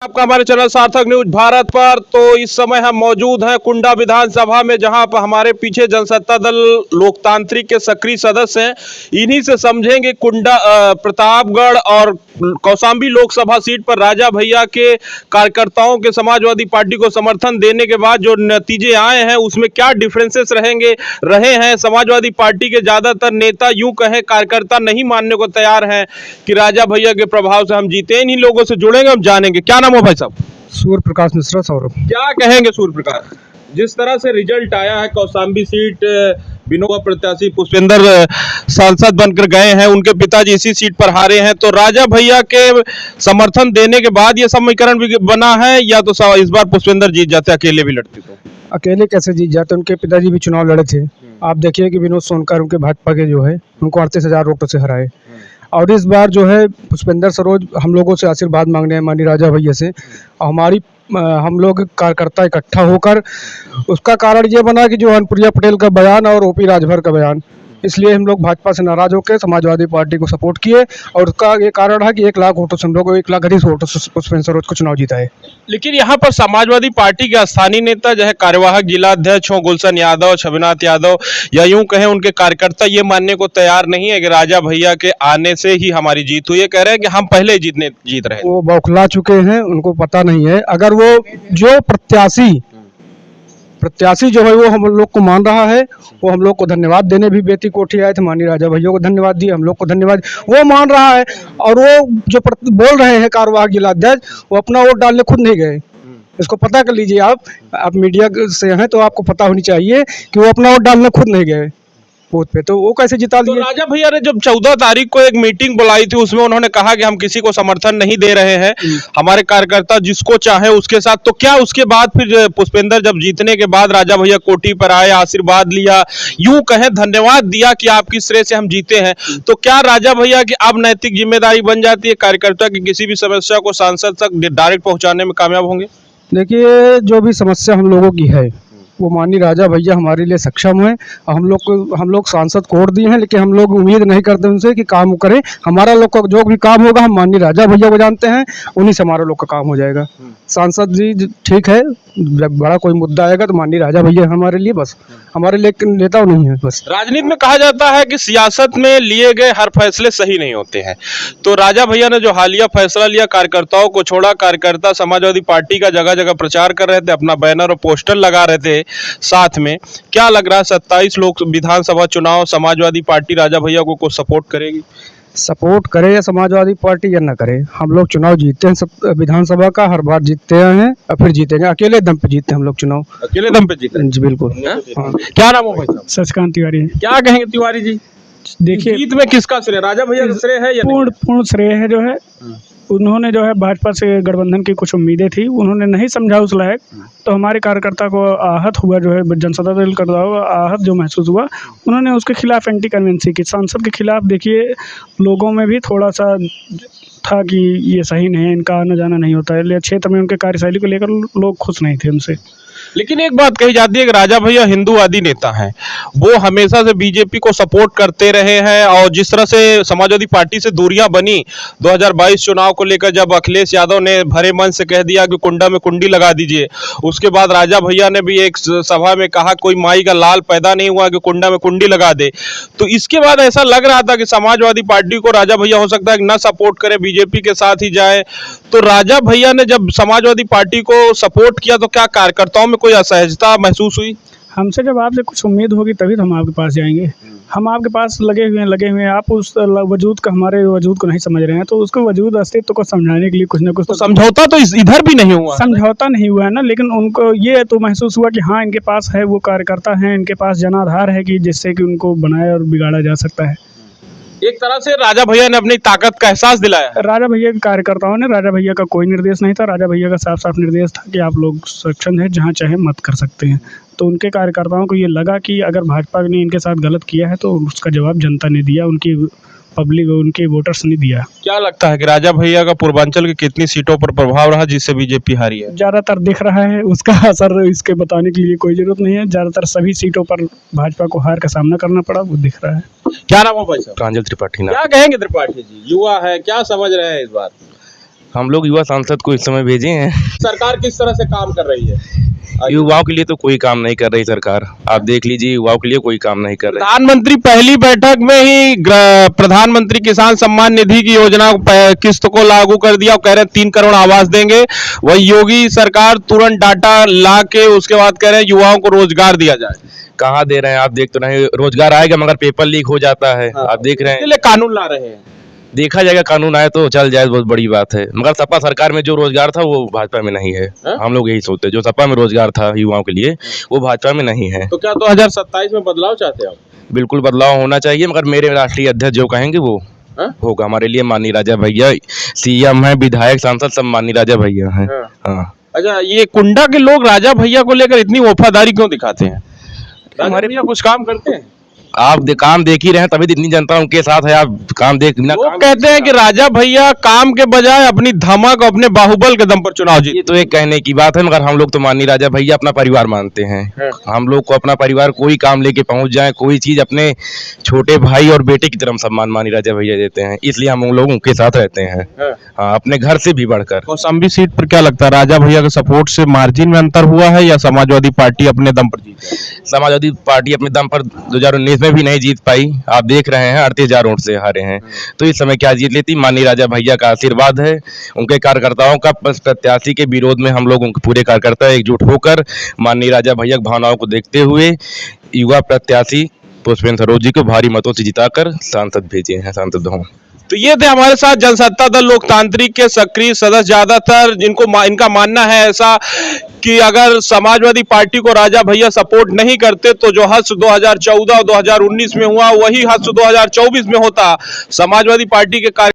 आपका हमारे चैनल सार्थक न्यूज भारत पर। तो इस समय हम मौजूद हैं कुंडा विधानसभा में, जहां पर हमारे पीछे जनसत्ता दल लोकतांत्रिक के सक्रिय सदस्य हैं। इन्हीं से समझेंगे कुंडा प्रतापगढ़ और कौशाम्बी लोकसभा सीट पर राजा भैया के कार्यकर्ताओं के समाजवादी पार्टी को समर्थन देने के बाद जो नतीजे आए हैं उसमें क्या डिफरेंसेस रहे हैं। समाजवादी पार्टी के ज्यादातर नेता यूं कहें कार्यकर्ता नहीं मानने को तैयार हैं कि राजा भैया के प्रभाव से हम जीते। इन्हीं लोगों से जुड़ेंगे, हम जानेंगे। क्या नाम हो भाई साहब? सूर्य प्रकाश मिश्रा। सौरभ, क्या कहेंगे सूर्य प्रकाश, जिस तरह से रिजल्ट आया है कौशाम्बी सीट विनोबा प्रत्याशी पुष्पेंद्र सांसद बनकर गए हैं, उनके पिताजी इसी सीट पर हारे हैं, तो राजा भैया के समर्थन देने के बाद ये समीकरण भी बना है या तो इस बार पुष्पेंद्र जीत जाते अकेले भी लड़ते? तो अकेले कैसे जीत जाते? उनके पिताजी भी चुनाव लड़े थे। आप देखिए कि विनोद सोनकर उनके भाजपा के जो है उनको 38,000 वोटों से हराए। और इस बार जो है पुष्पेंद्र सरोज हम लोगों से आशीर्वाद मांगने हैं माननीय राजा भैया से। हम लोग कार्यकर्ता इकट्ठा होकर, उसका कारण ये बना कि जो अनुप्रिया पटेल का बयान और ओपी राजभर का बयान, इसलिए हम लोग भाजपा से नाराज होकर समाजवादी पार्टी को सपोर्ट किए। और उसका ये कारण है कि 1 लाख वोटों से हम लोग 1,30,000 वोटों से पुष्पेंद्र सरोज को चुनाव जीता है। लेकिन यहाँ पर समाजवादी पार्टी के स्थानीय नेता जो है कार्यवाहक जिला अध्यक्ष हो गुलशन यादव, छविनाथ यादव, या यूं कहें उनके कार्यकर्ता ये मानने को तैयार नहीं है कि राजा भैया के आने से ही हमारी जीत हुई है। कह रहे हैं कि हम पहले जीत रहे। वो बौखला चुके हैं, उनको पता नहीं है। अगर वो जो प्रत्याशी जो है वो हम लोग को मान रहा है, वो हम लोग को धन्यवाद देने भी बेटी कोठी आए थे, माननीय राजा भैया को धन्यवाद दिए, हम लोग को धन्यवाद, वो मान रहा है। और वो जो बोल रहे हैं कार्यवाहक जिलाध्यक्ष, वो अपना वोट डालने खुद नहीं गए। इसको पता कर लीजिए। आप मीडिया से हैं तो आपको पता होनी चाहिए कि वो अपना वोट डालने खुद नहीं गए बूथ पे, तो वो कैसे जिता लिए? तो राजा भैया ने जब 14 तारीख को एक मीटिंग बुलाई थी, उसमें उन्होंने कहा कि हम किसी को समर्थन नहीं दे रहे हैं, हमारे कार्यकर्ता जिसको चाहे उसके साथ। तो क्या उसके बाद फिर पुष्पेंद्र जब जीतने के बाद राजा भैया कोठी पर आए, आशीर्वाद लिया, यूं कहें धन्यवाद दिया कि आपकी श्रेय से हम जीते हैं, तो क्या राजा भैया की अब नैतिक जिम्मेदारी बन जाती है कार्यकर्ता की किसी भी समस्या को सांसद तक डायरेक्ट पहुंचाने में कामयाब होंगे? देखिए, जो भी समस्या हम लोगों की है वो माननीय राजा भैया हमारे लिए सक्षम है। हम लोग सांसद को वोट दिए हैं, लेकिन हम लोग उम्मीद नहीं करते उनसे कि काम करें। हमारा लोग का जो भी काम होगा हम माननीय राजा भैया को जानते हैं, उन्हीं से हमारा लोग का काम हो जाएगा। सांसद जी ठीक है, जब बड़ा कोई मुद्दा आएगा तो माननीय राजा भैया हमारे लिए, बस हमारे लिए नेता नहीं है। बस राजनीति में कहा जाता है कि सियासत में लिए गए हर फैसले सही नहीं होते हैं, तो राजा भैया ने जो हालिया फैसला लिया, कार्यकर्ताओं को छोड़ा, कार्यकर्ता समाजवादी पार्टी का जगह जगह प्रचार कर रहे थे, अपना बैनर और पोस्टर लगा रहे थे साथ में। क्या लग रहा है 27 लोक विधानसभा चुनाव समाजवादी पार्टी राजा भैया को सपोर्ट करेगी? सपोर्ट करे या समाजवादी पार्टी या न करे, हम लोग चुनाव जीतते हैं। सब विधानसभा का हर बार जीतते हैं और फिर जीतेंगे। अकेले दम पे जीतते हैं हम लोग चुनाव, अकेले दम पे जीते हैं जी, बिल्कुल। हाँ। क्या नाम हो भाई साहब? शशिकांत तिवारी। क्या कहेंगे तिवारी जी, देखिए, जीत में किसका श्रेय, राजा भैया का श्रेय है या पूर्ण श्रेय है। जो है उन्होंने जो है भाजपा से गठबंधन की कुछ उम्मीदें थी, उन्होंने नहीं समझा उस लायक, तो हमारे कार्यकर्ता को आहत हुआ, जो है जनसत्ता दल करता हुआ आहत जो महसूस हुआ, उन्होंने उसके खिलाफ एंटी कन्वेंसी की। सांसद के खिलाफ देखिए लोगों में भी थोड़ा सा था कि ये सही नहीं है, इनका आना जाना नहीं होता है, क्षेत्र में उनके कार्यशैली को लेकर लोग खुश नहीं थे उनसे। लेकिन एक बात कही जाती है कि राजा भैया हिंदूवादी नेता हैं, वो हमेशा से बीजेपी को सपोर्ट करते रहे हैं। और जिस तरह से समाजवादी पार्टी से दूरियां बनी 2022 चुनाव को लेकर, जब अखिलेश यादव ने भरे मन से कह दिया कि कुंडा में कुंडी लगा दीजिए, उसके बाद राजा भैया ने भी एक सभा में कहा कोई माई का लाल पैदा नहीं हुआ कि कुंडा में कुंडी लगा दे। तो इसके बाद ऐसा लग रहा था कि समाजवादी पार्टी को राजा भैया हो सकता है कि न सपोर्ट करे, बीजेपी के साथ ही जाए। तो राजा भैया ने जब समाजवादी पार्टी को सपोर्ट किया तो क्या कार्यकर्ताओं में कोई असहजता महसूस हुई? हमसे जब आपसे कुछ उम्मीद होगी तभी तो हम आपके पास जाएंगे। हम आपके पास लगे हुए हैं, आप उस वजूद का, हमारे वजूद को नहीं समझ रहे हैं, तो उसको वजूद अस्तित्व को समझाने के लिए कुछ ना कुछ तो समझौता तो इधर भी नहीं हुआ, समझौता नहीं हुआ है ना। लेकिन उनको ये तो महसूस हुआ कि हाँ इनके पास है, वो कार्यकर्ता हैं, इनके पास जनाधार है कि जिससे कि उनको बनाया और बिगाड़ा जा सकता है। एक तरह से राजा भैया ने अपनी ताकत का एहसास दिलाया। राजा भैया के कार्यकर्ताओं ने, राजा भैया का कोई निर्देश नहीं था, राजा भैया का साफ साफ निर्देश था कि आप लोग सक्षम हैं, जहां चाहे मत कर सकते हैं। तो उनके कार्यकर्ताओं को ये लगा कि अगर भाजपा ने इनके साथ गलत किया है तो उसका जवाब जनता ने दिया, उनकी पब्लिक, उनके वोटर्स ने दिया। क्या लगता है कि राजा भैया का पूर्वांचल की कितनी सीटों पर प्रभाव रहा जिससे बीजेपी हारी है? ज़्यादातर दिख रहा है, उसका असर इसके बताने के लिए कोई जरूरत नहीं है। ज़्यादातर सभी सीटों पर भाजपा को हार का सामना करना पड़ा, वो दिख रहा है। क्या नाम हो भाई साहब? प्रांजल त्रिपाठी। क्या कहेंगे त्रिपाठी जी, युवा है, क्या समझ रहे हैं इस बार? हम लोग युवा सांसद को इस समय भेजे हैं। सरकार किस तरह से काम कर रही है? युवाओं के लिए तो कोई काम नहीं कर रही सरकार, आप देख लीजिए, युवाओं के लिए कोई काम नहीं कर रही। प्रधानमंत्री पहली बैठक में ही प्रधानमंत्री किसान सम्मान निधि की योजना किस्त को लागू कर दिया और कह रहे हैं 3 करोड़ आवास देंगे। वही योगी सरकार तुरंत डाटा ला के उसके बाद कह रहे हैं युवाओं को रोजगार दिया जाए। कहाँ दे रहे हैं? आप देख तो रहे हैं, रोजगार आएगा मगर पेपर लीक हो जाता है। आप देख रहे हैं, इसके लिए कानून ला रहे हैं। देखा जाएगा, कानून आए तो चल जाए, बहुत बड़ी बात है। मगर सपा सरकार में जो रोजगार था वो भाजपा में नहीं है। हम लोग यही सोचते हैं, जो सपा में रोजगार था युवाओं के लिए वो भाजपा में नहीं है। तो क्या 2027 में बदलाव चाहते हैं आप? बिल्कुल बदलाव होना चाहिए, मगर मेरे राष्ट्रीय अध्यक्ष जो कहेंगे वो होगा। हमारे लिए माननीय राजा भैया सीएम है, विधायक सांसद सब माननीय राजा भैया हैं। हाँ। अच्छा, ये कुंडा के लोग राजा भैया को लेकर इतनी वफादारी क्यों दिखाते हैं? हमारे भैया कुछ काम करते हैं? आप काम देख ही रहे हैं, तभी तो इतनी जनता उनके साथ है। आप काम देख ना, लोग कहते हैं कि राजा भैया काम के बजाय अपनी धमक और अपने बाहुबल के दम पर चुनाव जीते। ये तो एक कहने की बात है, मगर हम लोग तो माननीय राजा भैया अपना परिवार मानते हैं। हम लोग को अपना परिवार कोई काम लेके पहुंच जाए, कोई चीज अपने छोटे भाई और बेटे की तरह सम्मान माननीय राजा भैया देते हैं, इसलिए हम लोग उनके साथ रहते हैं। हाँ, अपने घर से भी बढ़कर। कौशाम्बी सीट पर क्या लगता है, राजा भैया के सपोर्ट से मार्जिन में अंतर हुआ है या समाजवादी पार्टी अपने दम पर जीती? समाजवादी पार्टी अपने दम पर 2019 में भी नहीं जीत पाई। आप देख रहे हैं 38,000 वोट से हारे हैं, तो इस समय क्या जीत लेती? माननीय राजा भैया का आशीर्वाद है, उनके कार्यकर्ताओं का। प्रत्याशी के विरोध में हम लोग उनके पूरे कार्यकर्ता एकजुट होकर माननीय राजा भैया की भावनाओं को देखते हुए युवा प्रत्याशी पुष्पेंद्र सरोज जी को भारी मतों से जिताकर सांसद भेजे हैं, सांसद हों। तो ये थे हमारे साथ जनसत्ता दल लोकतांत्रिक के सक्रिय सदस्य, ज्यादातर जिनको इनका मानना है ऐसा कि अगर समाजवादी पार्टी को राजा भैया सपोर्ट नहीं करते तो जो हर्ष 2014 और 2019 में हुआ वही हर्ष 2024 में होता। समाजवादी पार्टी के